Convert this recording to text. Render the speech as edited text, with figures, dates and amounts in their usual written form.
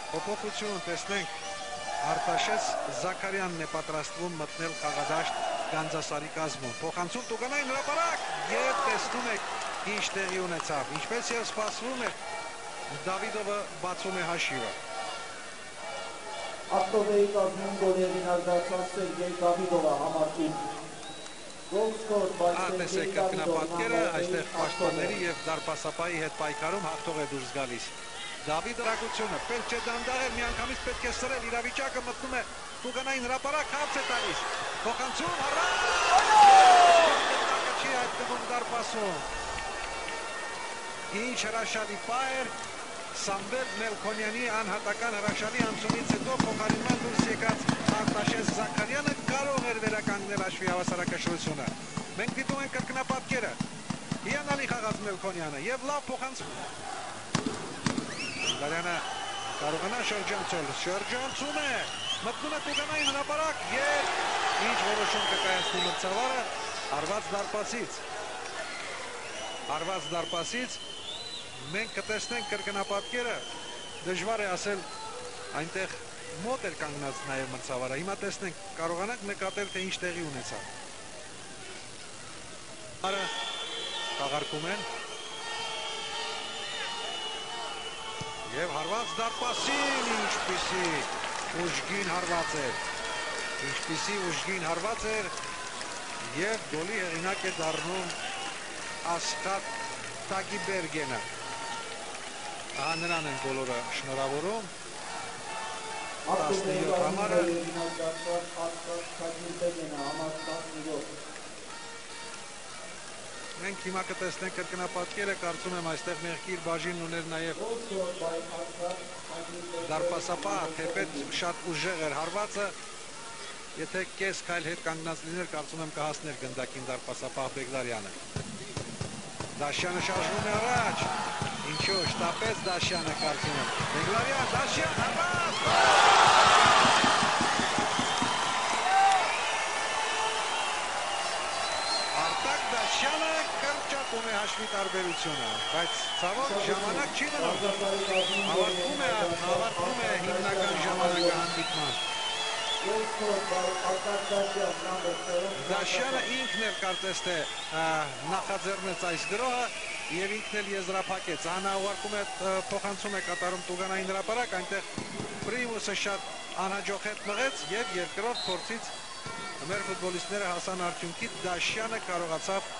Փոփոխություն տեսնենք Արտաշես Զաքարյանն է պատրաստվում մտնել խաղադաշտ Գանձասարի կազմում։ Փոխանցում Տուգանային հրապարակ եւ տեսնում եք ինչ տեղի ունեցավ։ Ինչպես եւ սպասվում էր, Դավիդովը բացում է հաշիվը։ Արտովեի կազմում գոլի հեղինակ Սերգեյ Դավիդովը համար 8։ Տեսեք կրկնապատկերը, այստեղ պաշտպանների եւ դարպասապայի հետ պայքարում հաղթող է դուրս գալիս։ Դավիդը ռակությունը պետք չէ դանդաղել, միանգամից պետք է սրել, իրավիճակը մտնում է Տուգանային հրապարակ, հարց է տալիս։ Փոխանցում առաջ չի հայտնվում դարպասում։ Ինչ հրաշալի պա էր Սամվել Մելքոնյանի անհատական հրաշալի անցումից հետո փոխարինման դուրս եկած Արտաշես Զաքարյանը կարող էր վերականգնել հաշվի հավասարակշռությունը։ Մենք դիտում ենք կրկնապատկերը։ Հիանալի խաղաց Մելքոնյանը եւ լավ փոխանցում։ Դարյանը կարողանա շրջանցել, շրջանցում է, մտնում է Տուգանային հրապարակ եւ ինչ որոշում կկայացնի մրցավարը հարված դարպասից մենք կտեսնենք կրկնապատկերը, դժվար է ասել այնտեղ մոտ էր կանգնած նաեւ մրցավարը, հիմա տեսնենք կարողանանք նկատել թե ինչ տեղի ունեցավ։ Արը խաղարկում են եւ հարված դարպասին ինչպիսի ուժգին հարված էր եւ գոլի հեղինակ է դառնում Ասխատ Տագիբերգենը։ Նրան են բոլորը շնորհավորում 17 համարը մենք հիմա կտեսնենք կրկնապատկերը, կարծում եմ այստեղ մեղքի իր բաժինն ուներ նաև դարպասապա, թեպետ շատ ուժեղ էր հարվածը, եթե կես քայլ հետ կանգնած լիներ, կարծում եմ կհասներ գնդակին դարպասապա Բեգլարյանը։ Դաշյանը շարժվում է առաջ, ինչու շտապեց Դաշյանը, կարծում եմ, Բեգլարյան, Դաշյան, հարված! Արտակ Դաշյանը կրճատում է հաշվի տարբերությունը, բայց ցավոք ժամանակ չի մնում, ավարտվում է հիմնական ժամանակահանդիպման։ Դաշյանը ինքն էլ կարծես թե նախաձեռնեց այս գրոհը եւ ինքն էլ եզրափակեց, անհավարկում է փոխանցում է կատարում Տուգանային հրապարակ, այնտեղ Պրիմուսը շատ անհաջող հետ մղեց եւ երկրորդ փորձից մեր ֆուտբոլիստները հասան արդյունքի, Դաշյանը կարողացավ